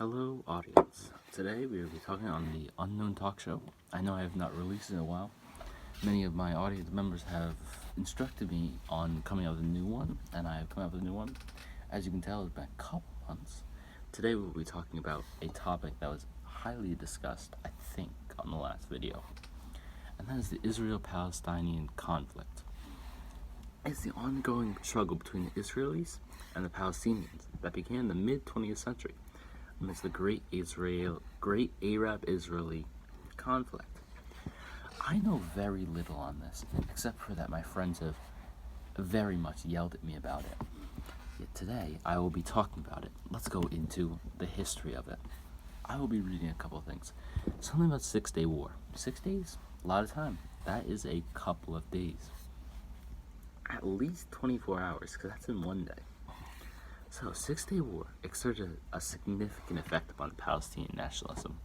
Hello, audience. Today we will be talking on the Unknown Talk Show. I know I have not released it in a while. Many of my audience members have instructed me on coming out with a new one, and I have come out with a new one. As you can tell, it's been a couple months. Today we will be talking about a topic that was highly discussed, I think, on the last video, and that is the Israel-Palestinian conflict. It's the ongoing struggle between the Israelis and the Palestinians that began in the mid-20th century amidst the Great Arab-Israeli conflict. I know very little on this, except for that my friends have very much yelled at me about it. Yet today, I will be talking about it. Let's go into the history of it. I will be reading a couple of things. Something about 6-Day War. 6 days? A lot of time. That is a couple of days. At least 24 hours, because that's in one day. So, 6-Day War exerted a significant effect upon Palestinian nationalism,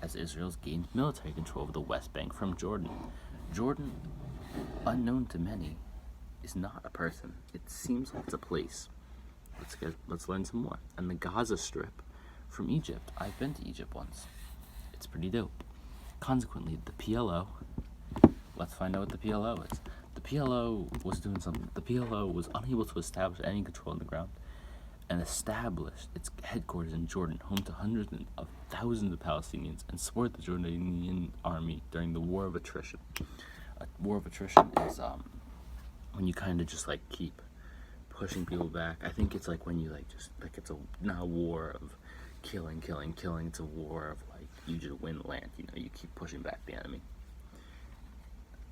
as Israel's gained military control of the West Bank from Jordan. Jordan, unknown to many, is not a person. It seems like it's a place. Let's learn some more. And the Gaza Strip from Egypt. I've been to Egypt once. It's pretty dope. Consequently, the PLO. Let's find out what the PLO is. The PLO was doing something. The PLO was unable to establish any control on the ground and established its headquarters in Jordan, home to hundreds of thousands of Palestinians, and support the Jordanian army during the War of Attrition. A war of attrition is when you kind of just keep pushing people back. I think it's when you it's not a war of killing. It's a war of you just win land. You keep pushing back the enemy.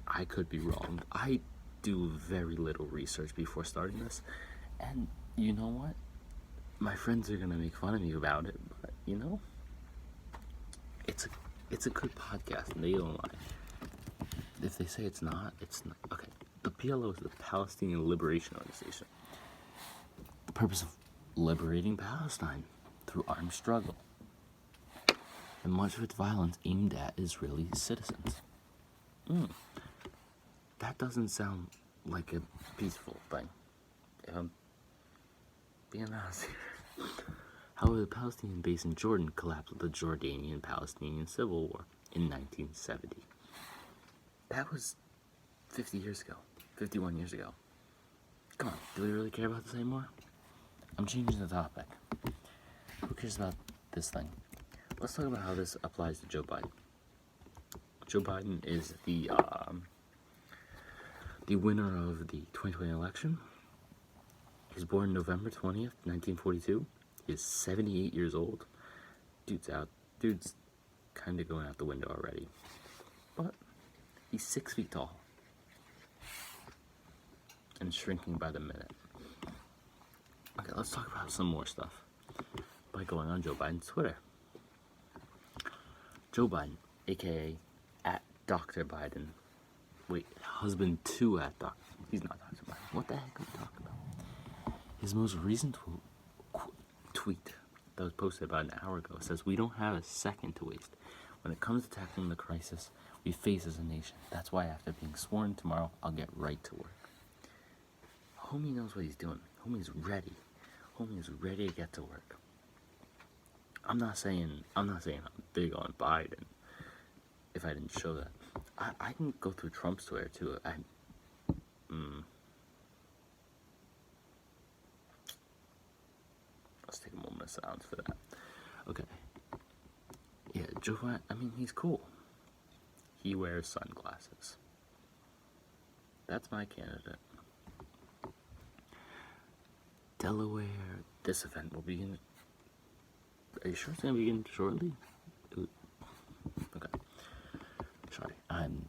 I could be wrong. I do very little research before starting this, and you know what? My friends are gonna make fun of me about it, but it's a good podcast, and they don't lie. If they say it's not, it's not. Okay, the PLO is the Palestinian Liberation Organization. The purpose of liberating Palestine through armed struggle, and much of its violence aimed at Israeli citizens. That doesn't sound like a peaceful thing, if I'm being honest here. However, the Palestinian base in Jordan collapsed with the Jordanian-Palestinian Civil War in 1970. That was 50 years ago, 51 years ago. Come on, do we really care about this anymore? I'm changing the topic. Who cares about this thing? Let's talk about how this applies to Joe Biden. Joe Biden is the winner of the 2020 election. He was born November 20th, 1942. He is 78 years old. Dude's kind of going out the window already. But he's 6 feet tall. And shrinking by the minute. Okay, let's talk about some more stuff by going on Joe Biden's Twitter. Joe Biden, aka at Dr. Biden. Wait, husband to at Dr. He's not Dr. Biden. What the heck are we talking about? His most recent tweet that was posted about an hour ago says, "We don't have a second to waste. When it comes to tackling the crisis we face as a nation, that's why after being sworn tomorrow, I'll get right to work." Homie knows what he's doing. Homie's ready. Homie is ready to get to work. I'm not saying I'm big on Biden. If I didn't show that, I can go through Trump's Twitter too. Let's take a moment of silence for that. Okay. Yeah, Joe Biden, he's cool. He wears sunglasses. That's my candidate. Delaware, this event will begin. Are you sure it's going to begin shortly? Okay. Sorry, I'm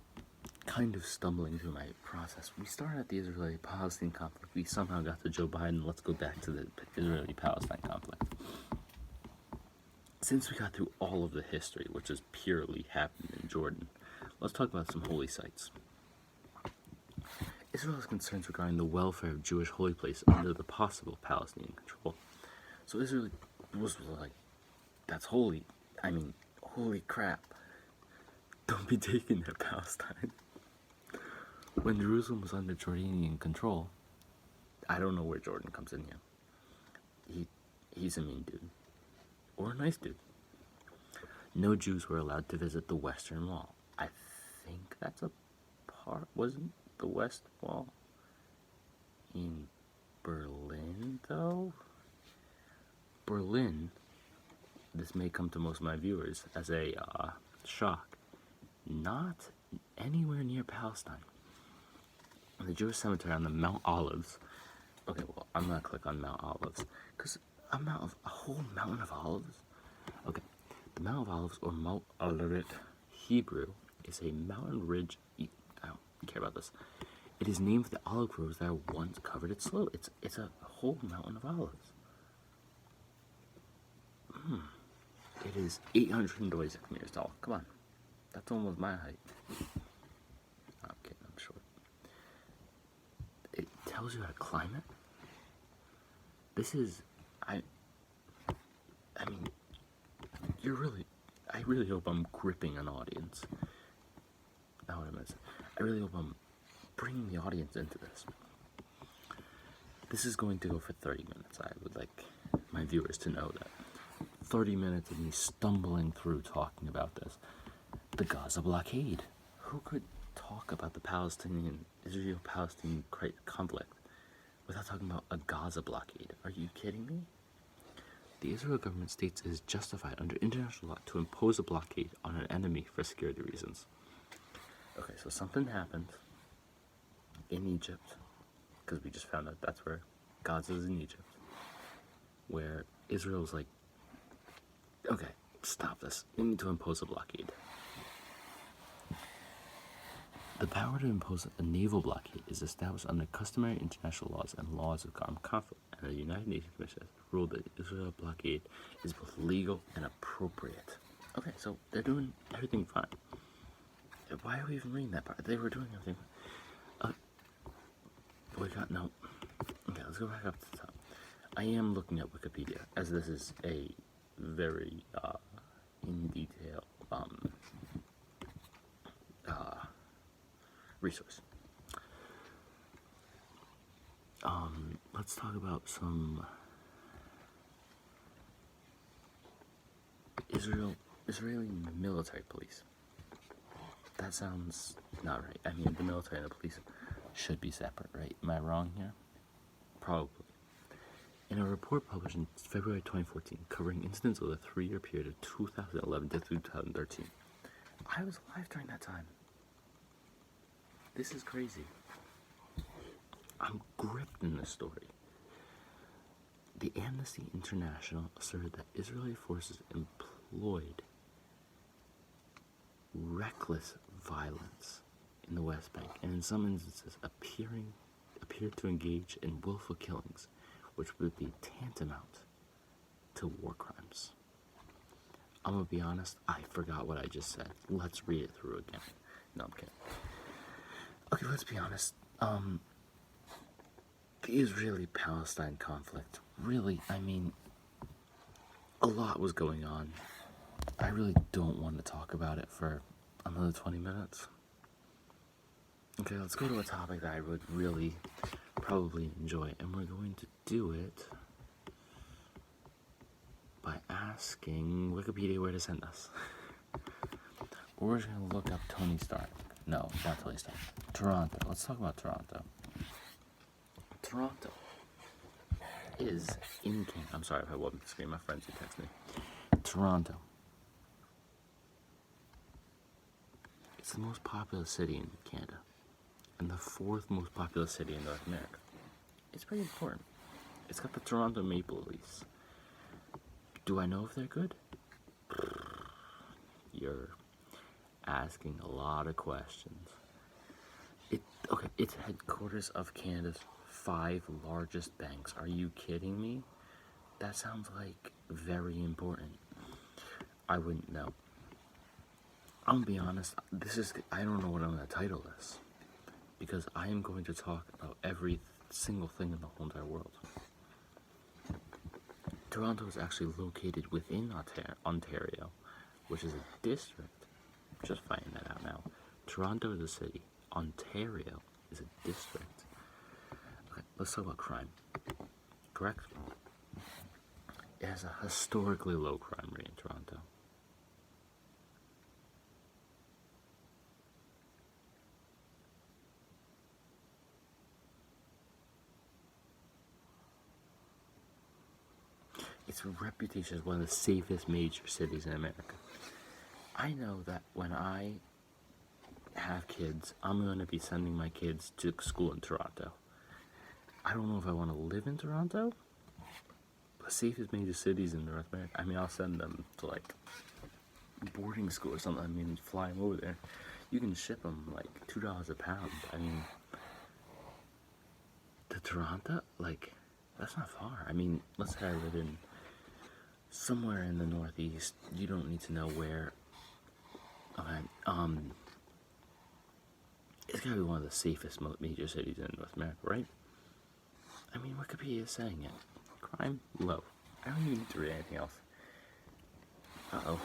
kind of stumbling through my process. We started at the Israeli-Palestine conflict. We somehow got to Joe Biden. Let's go back to the Israeli-Palestine conflict. Since we got through all of the history, which is purely happened in Jordan, let's talk about some holy sites. Israel has concerns regarding the welfare of Jewish holy places under the possible Palestinian control. So Israel was like, that's holy. Holy crap. Don't be taking their Palestine. When Jerusalem was under Jordanian control, I don't know where Jordan comes in here. He's a mean dude. or a nice dude. No Jews were allowed to visit the Western Wall. I think that's a part. Wasn't the West Wall in Berlin, though? Berlin, this may come to most of my viewers as a shock, not anywhere near Palestine. The Jewish cemetery on the Mount Olives. Okay, well, I'm gonna click on Mount Olives because a whole mountain of olives. Okay, the Mount of Olives, or Mount Olivet Hebrew, is a mountain ridge. I don't care about this. It is named for the olive groves that once covered its slope. It's a whole mountain of olives. It is 826 meters tall. Come on, that's almost my height. I'm kidding, I'm short. It tells you how to climb it. This is, I mean, I really hope I'm gripping an audience. Not what I meant to say. I really hope I'm bringing the audience into this. This is going to go for 30 minutes. I would like my viewers to know that. 30 minutes of me stumbling through talking about this. The Gaza blockade. Who could talk about the Israel-Palestinian conflict without talking about a Gaza blockade? Are you kidding me? The Israel government states it is justified under international law to impose a blockade on an enemy for security reasons. Okay, so something happened in Egypt, because we just found out that's where Gaza is, in Egypt, where Israel's like, okay, stop this. We need to impose a blockade. The power to impose a naval blockade is established under customary international laws and laws of armed conflict, and the United Nations Commission has ruled that the Israel blockade is both legal and appropriate. Okay, so they're doing everything fine. Why are we even reading that part? They were doing everything fine. No. Okay, let's go back up to the top. I am looking at Wikipedia, as this is a very in detail resource. Let's talk about some Israeli military police. That sounds not right. I mean, the military and the police should be separate, right? Am I wrong here? Probably. In a report published in February 2014 covering incidents of the 3-year period of 2011 to 2013. I was alive during that time. This is crazy. I'm gripped in this story. The Amnesty International asserted that Israeli forces employed reckless violence in the West Bank, and in some instances appeared to engage in willful killings, which would be tantamount to war crimes. I'm gonna be honest, I forgot what I just said. Let's read it through again. No, I'm kidding. Okay, let's be honest. The Israeli-Palestine conflict, really, I mean, a lot was going on. I really don't want to talk about it for another 20 minutes. Okay, let's go to a topic that I would really probably enjoy, and we're going to do it by asking Wikipedia where to send us. We're just going to look up Tony Stark. No, not Tony Stark. Toronto. Let's talk about Toronto. Toronto is in Canada. I'm sorry if I wasn't screaming. My friends who text me. Toronto. It's the most populous city in Canada, and the 4th most populous city in North America. It's pretty important. It's got the Toronto Maple Leafs. Do I know if they're good? You're asking a lot of questions. It's headquarters of Canada's 5 largest banks. Are you kidding me? That sounds like very important. I wouldn't know. I'm gonna be honest, I don't know what I'm gonna title this, because I am going to talk about every single thing in the whole entire world. Toronto is actually located within Ontario, which is a district. Just finding that out now. Toronto is a city. Ontario is a district. Okay, let's talk about crime. Correct? It has a historically low crime rate in Toronto. Its reputation as one of the safest major cities in America. I know that when I have kids, I'm going to be sending my kids to school in Toronto. I don't know if I want to live in Toronto, but safest major cities in North America. I mean, I'll send them to like boarding school or something. I mean, fly them over there. You can ship them like $2 a pound. I mean, to Toronto, like, that's not far. I mean, let's say I live in somewhere in the Northeast. You don't need to know where. Okay, it's gotta be one of the safest major cities in North America, right? I mean, Wikipedia is saying it. Crime low. I don't even need to read anything else. Uh-oh.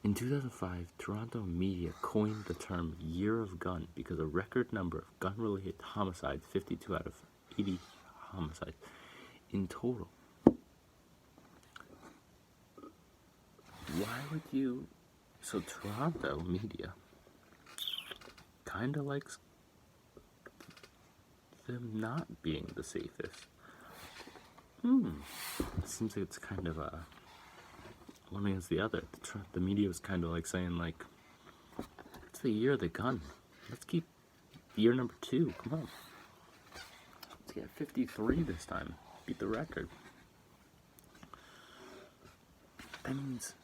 In 2005, Toronto media coined the term Year of Gun because a record number of gun-related homicides, 52 out of 80 homicides in total. Why would you... So Toronto media kind of likes them not being the safest. It seems like it's kind of a one against the other. The media was kind of like saying, like, it's the year of the gun. Let's keep year number 2. Come on. Let's get 53 this time. Beat the record. That means...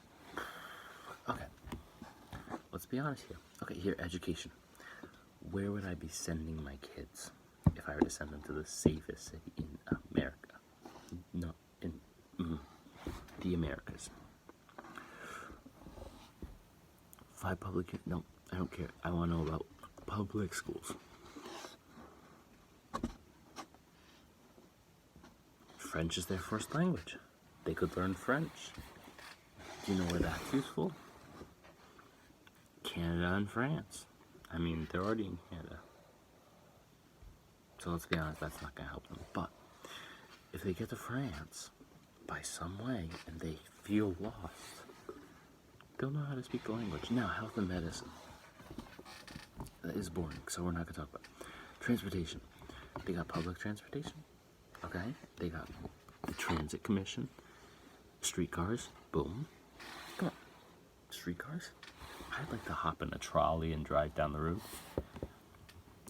Okay. Let's be honest here. Okay, here, education. Where would I be sending my kids if I were to send them to the safest city in America? No, in the Americas. 5 public... No, I don't care. I want to know about public schools. French is their first language. They could learn French. Do you know where that's useful? Canada and France. I mean, they're already in Canada. So let's be honest, that's not going to help them. But if they get to France by some way and they feel lost, they'll know how to speak the language. Now, health and medicine. That is boring, so we're not going to talk about it. Transportation. They got public transportation. Okay? They got the Transit Commission. Streetcars. Boom. Come on. Streetcars? I'd like to hop in a trolley and drive down the road.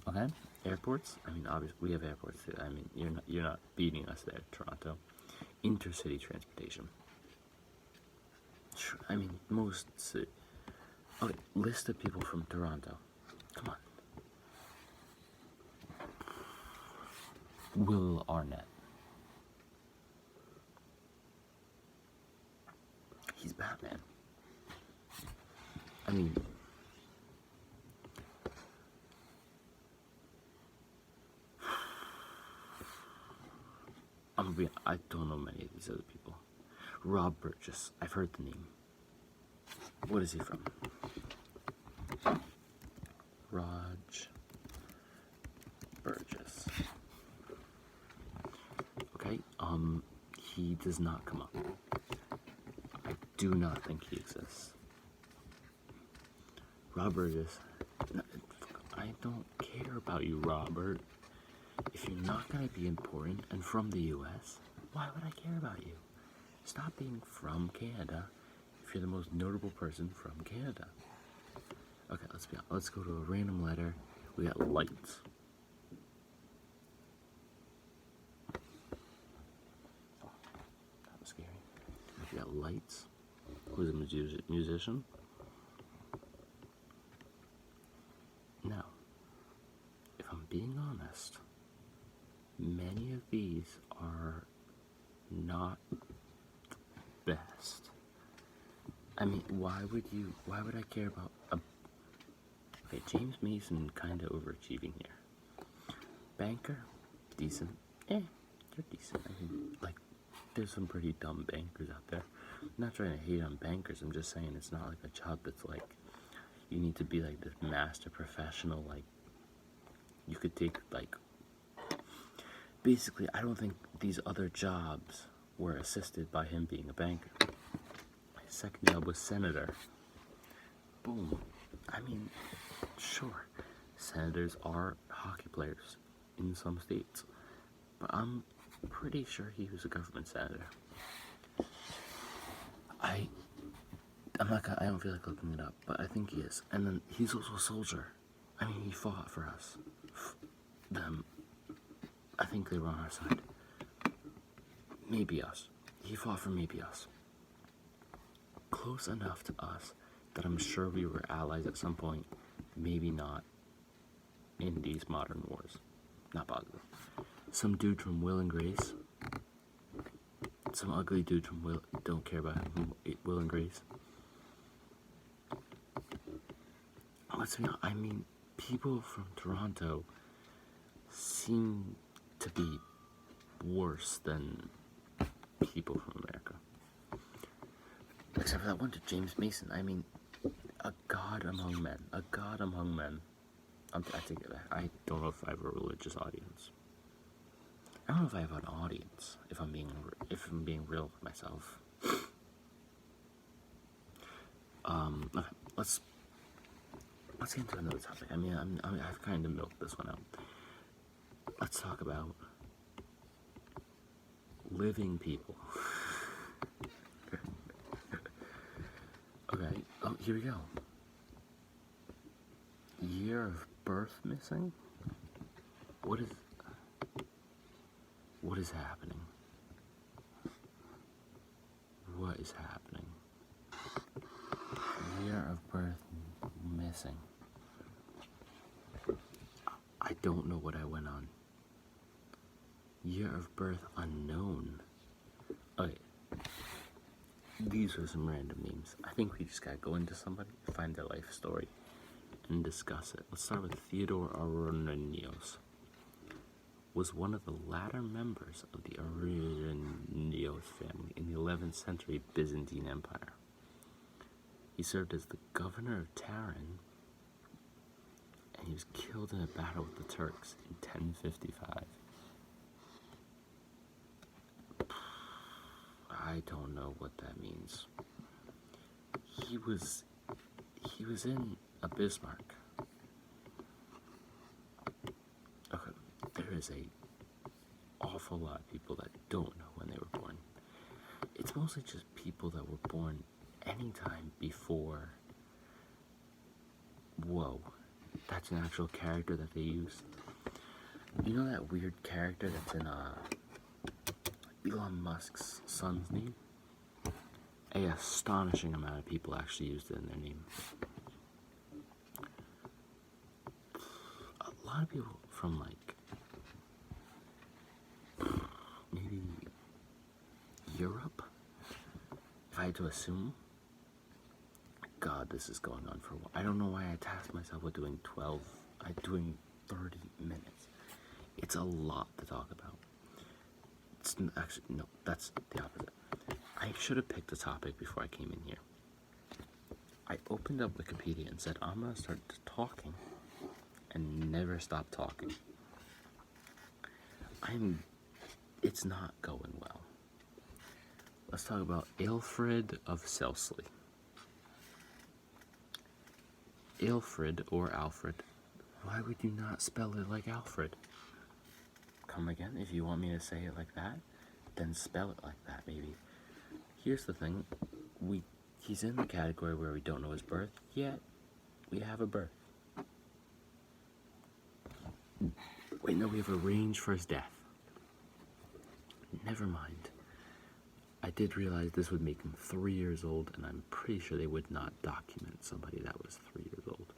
Okay? Airports? I mean, obviously, we have airports too. I mean, you're not beating us there, Toronto. Intercity transportation. I mean, most... Okay, list of people from Toronto. Come on. Will Arnett. He's Batman. I mean... I don't know many of these other people. Rob Burgess. I've heard the name. What is he from? Raj Burgess. Okay, he does not come up. I do not think he exists. Rob Burgess. No, I don't care about you, Robert. If you're not going to be important and from the U.S., why would I care about you? Stop being from Canada if you're the most notable person from Canada. Okay, let's go to a random letter. We got lights. Oh, that was scary. We got lights. Who's a musician? Now, if I'm being honest, many of these are not the best. I mean, why would I care about okay, James Mason kind of overachieving here. Banker, decent. You're decent. I mean, like, there's some pretty dumb bankers out there. I'm not trying to hate on bankers, I'm just saying it's not like a job that's like, you need to be like this master professional, like, you could take, like, basically, I don't think these other jobs were assisted by him being a banker. His second job was senator. Boom. I mean, sure, senators are hockey players in some states, but I'm pretty sure he was a government senator. I don't feel like looking it up, but I think he is. And then he's also a soldier. I mean, he fought for us. Them. I think they were on our side. Maybe us. He fought for maybe us. Close enough to us that I'm sure we were allies at some point. Maybe not in these modern wars. Not positive. Some dude from Will and Grace. Some ugly dude from Will. Don't care about him. Will and Grace. Let's be honest. I mean, people from Toronto seem to be worse than people from America. Except for that one to James Mason. I mean, a god among men. A god among men. I take it back. I don't know if I have a religious audience. I don't know if I have an audience, if I'm being real with myself. Okay, let's get into another topic. I mean, I've kind of milked this one out. Let's talk about living people. Okay, here we go. Year of birth missing? What is happening? What is happening? Year of birth missing. I don't know what I went on. Year of birth unknown. Okay. These are some random names. I think we just gotta go into somebody, find their life story, and discuss it. Let's start with Theodore Auronios. Was one of the latter members of the Auronios family in the 11th century Byzantine Empire. He served as the governor of Taran, and he was killed in a battle with the Turks in 1055. I don't know what that means. He was in a Bismarck. Okay, there is a awful lot of people that don't know when they were born. It's mostly just people that were born anytime before. Whoa, that's an actual character that they used. You know that weird character that's in Elon Musk's son's name? A astonishing amount of people actually used it in their name. A lot of people from maybe Europe, if I had to assume. God, this is going on for a while. I don't know why I tasked myself with doing 30 minutes. It's a lot to talk about. Actually, no, that's the opposite. I should have picked a topic before I came in here. I opened up Wikipedia and said, I'm going to start talking and never stop talking. It's not going well. Let's talk about Aelfred of Selsley. Aelfred or Alfred. Why would you not spell it like Alfred? Come again, if you want me to say it like that, then spell it like that, maybe. Here's the thing, he's in the category where we don't know his birth, yet we have a birth. Wait, no, we have a range for his death. Never mind. I did realize this would make him 3 years old, and I'm pretty sure they would not document somebody that was 3 years old.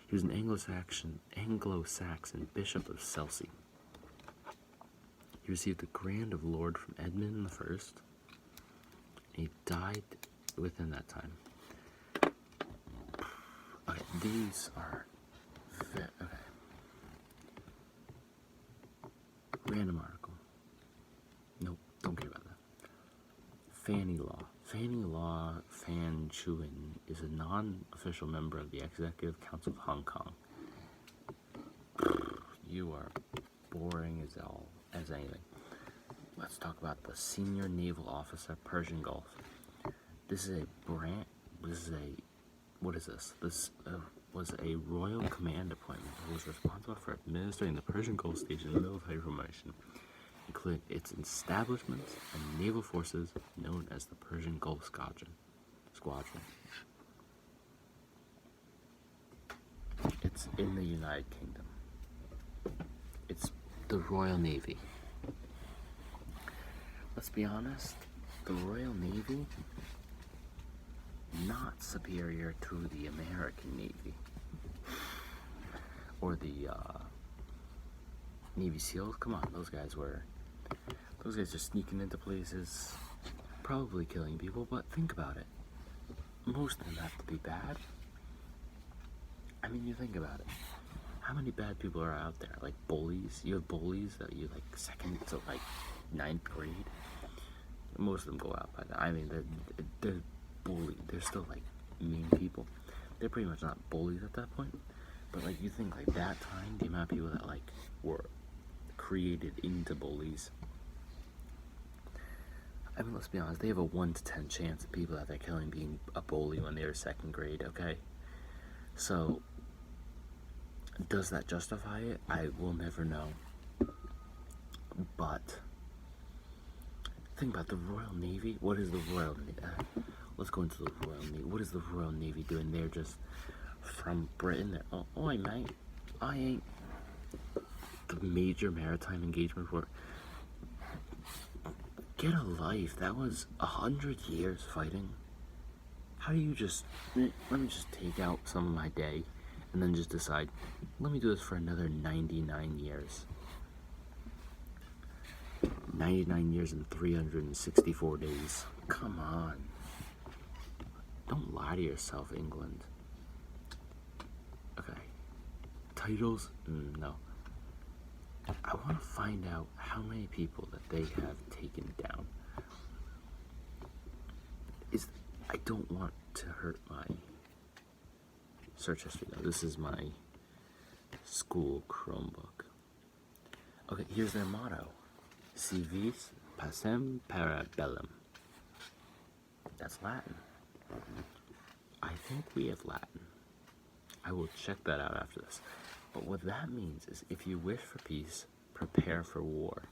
He was an Anglo-Saxon Bishop of Selsey. He received the grant of Lord from Edmund I, and he died within that time. Okay, these are okay. Random article. Nope, don't care about that. Fanny Law. Fanny Law Fan Chuan is a non-official member of the Executive Council of Hong Kong. You are boring as anything. let's talk about the Senior Naval Officer, Persian Gulf. This is what is this? This was a Royal Command appointment who was responsible for administering the Persian Gulf Station military formation, including its establishments and naval forces known as the Persian Gulf Squadron. It's in the United Kingdom. It's the Royal Navy. Let's be honest, the Royal Navy, not superior to the American Navy or the Navy SEALs. Come on, those guys are sneaking into places, probably killing people, but think about it. Most of them have to be bad. I mean, you think about it. How many bad people are out there? Like bullies? You have bullies that you like second to like 9th grade. Most of them go out by that. I mean, they're bullied. They're still like mean people. They're pretty much not bullies at that point. But like you think like that time, the amount of people that like were created into bullies. I mean, let's be honest. They have a 1 to 10 chance of people that they're killing being a bully when they were 2nd grade. Okay, so. Does that justify it? I will never know. But think about the Royal Navy. What is the Royal Navy? Let's go into the Royal Navy. What is the Royal Navy doing? They're just from Britain. Oi, mate. I ain't the major maritime engagement for. Get a life. That was 100 years fighting. How do you just let me just take out some of my day and then just decide, let me do this for another 99 years. 99 years and 364 days. Come on. Don't lie to yourself, England. Okay. Titles? No. I want to find out how many people that they have taken down. I don't want to hurt my search history though. This is my school Chromebook. Okay, here's their motto. Si vis pacem para bellum. That's Latin. I think we have Latin. I will check that out after this. But what that means is if you wish for peace, prepare for war.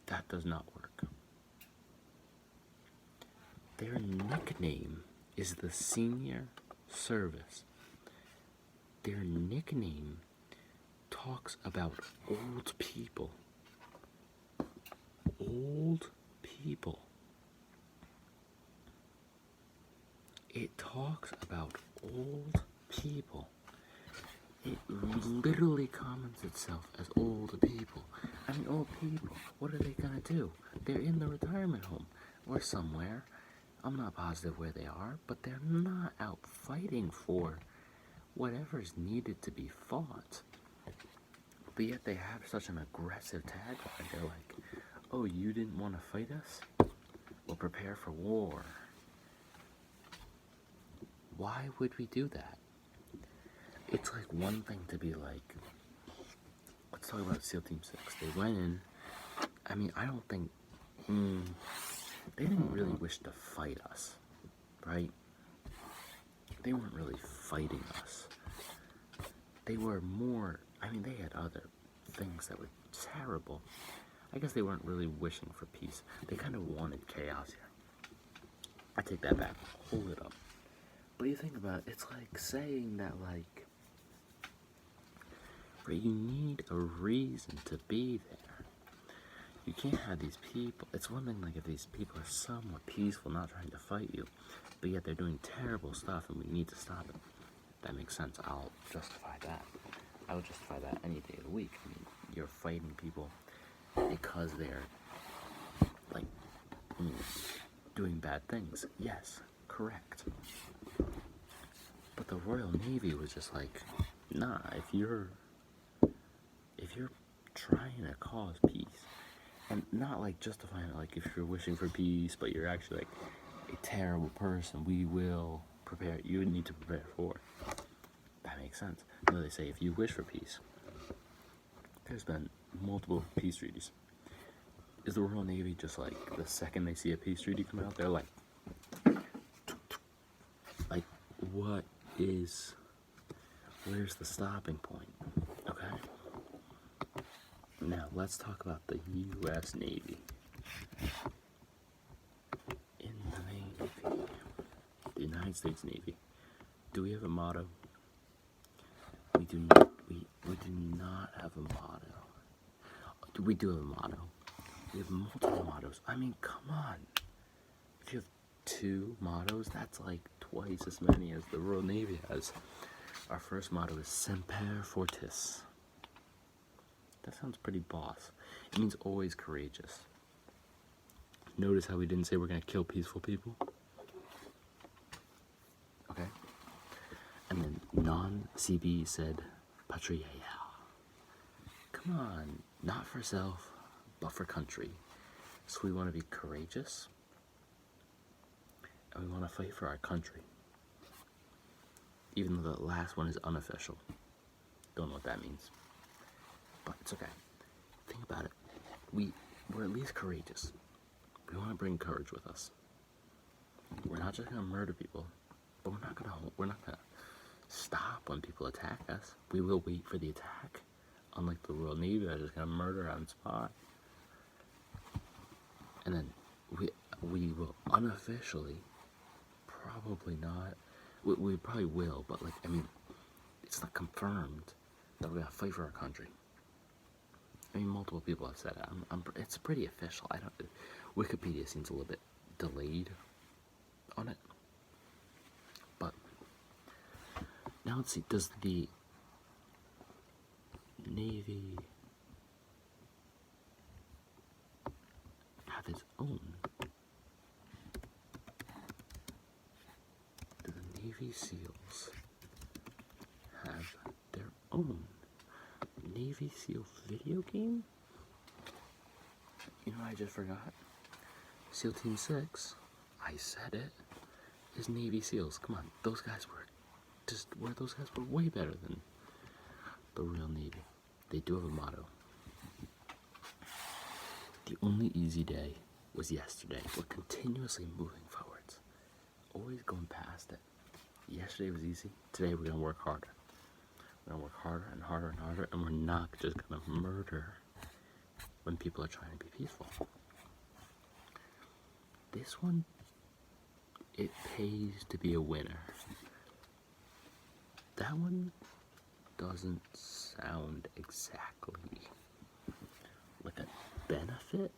That does not work. Their nickname is the Senior Service. Their nickname talks about old people. Old people. It talks about old people. It literally comments itself as old people. I mean, old people, what are they gonna do? They're in the retirement home or somewhere. I'm not positive where they are, but they're not out fighting for whatever's needed to be fought. But yet they have such an aggressive tagline. They're like, oh, you didn't want to fight us? Well, prepare for war. Why would we do that? It's like one thing to be like, let's talk about SEAL Team 6. They went in, I mean, I don't think, they didn't really wish to fight us, right? They weren't really fighting us. They were more, I mean, they had other things that were terrible. I guess they weren't really wishing for peace. They kind of wanted chaos here. I take that back. Hold it up. But you think about it, it's like saying that, like, you need a reason to be there. You can't have these people. It's one thing, like, if these people are somewhat peaceful, not trying to fight you, but yet they're doing terrible stuff and we need to stop it. That makes sense. I'll justify that. I would justify that any day of the week. I mean, you're fighting people because they're, like, doing bad things. Yes, correct. But the Royal Navy was just like, nah, if you're trying to cause peace, and not like justifying it like if you're wishing for peace, but you're actually like a terrible person, we will prepare, you need to prepare for. That That makes sense. You know, they say if you wish for peace, there's been multiple peace treaties. Is the Royal Navy just like the second they see a peace treaty come out, they're like, what is, where's the stopping point? Okay. Now let's talk about the U.S. Navy. In the Navy, the United States Navy, do we have a motto? We do not. We do not have a motto. We do have a motto. We have multiple mottos. I mean, come on. If you have 2 mottos, that's like twice as many as the Royal Navy has. Our first motto is Semper Fortis. That sounds pretty boss. It means always courageous. Notice how we didn't say we're going to kill peaceful people? Okay. And then non-CB said Patria. Come on. Not for self, but for country. So we want to be courageous. And we want to fight for our country. Even though the last one is unofficial. Don't know what that means. But it's okay. Think about it. We're at least courageous. We want to bring courage with us. We're not just going to murder people, but we're not going to stop when people attack us. We will wait for the attack. Unlike the Royal Navy, they're just going to murder on spot. And then we will unofficially, probably not, we probably will, but like, I mean, it's not confirmed that we're going to fight for our country. I mean, multiple people have said it. It's pretty official. Wikipedia seems a little bit delayed on it. But now let's see, does the Navy have its own? Do the Navy SEALs have their own Navy SEAL video game? You know what I just forgot? SEAL Team 6, I said it, is Navy SEALs. Come on, those guys were way better than the Royal Navy. They do have a motto. The only easy day was yesterday. We're continuously moving forwards. Always going past it. Yesterday was easy. Today we're going to work harder. We're going to work harder and harder and harder, and we're not just going to murder when people are trying to be peaceful. This one, it pays to be a winner. That one doesn't sound exactly like a benefit.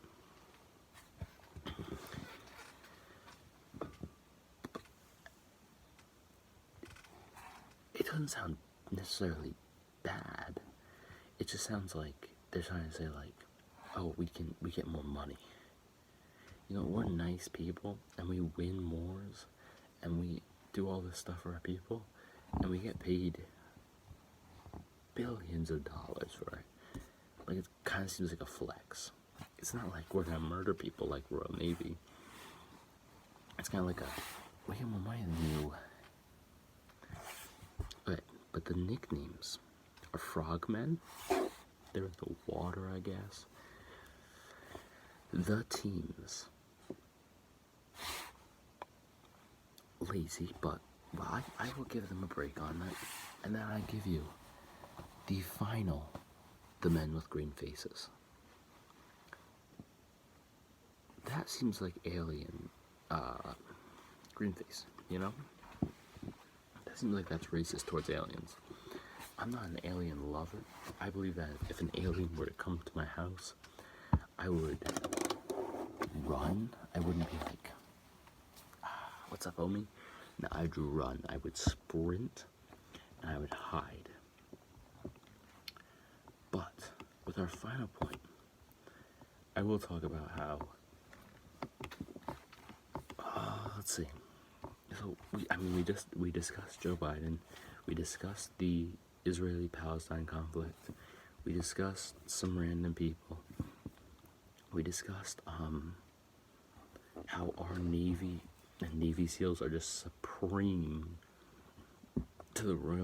It doesn't sound necessarily bad. It just sounds like they're trying to say like, oh, we get more money. You know, we're nice people and we win wars and we do all this stuff for our people and we get paid billions of dollars for it. Like, it kind of seems like a flex. It's not like we're gonna murder people like Royal Navy. It's kind of like we get more money than you. Okay, but the nicknames are frogmen. They're in the water, I guess. The teams. Lazy, but well, I will give them a break on that. And then I give you the final, the men with green faces. That seems like alien, green face, you know? That seems like that's racist towards aliens. I'm not an alien lover. I believe that if an alien were to come to my house, I would run. I wouldn't be like, what's up, homie? No, I'd run. I would sprint, and I would hide. But with our final point, I will talk about how, let's see. So, we discussed Joe Biden. We discussed the Israeli-Palestine conflict. We discussed some random people. We discussed, how our Navy and Navy SEALs are just supreme to the Royal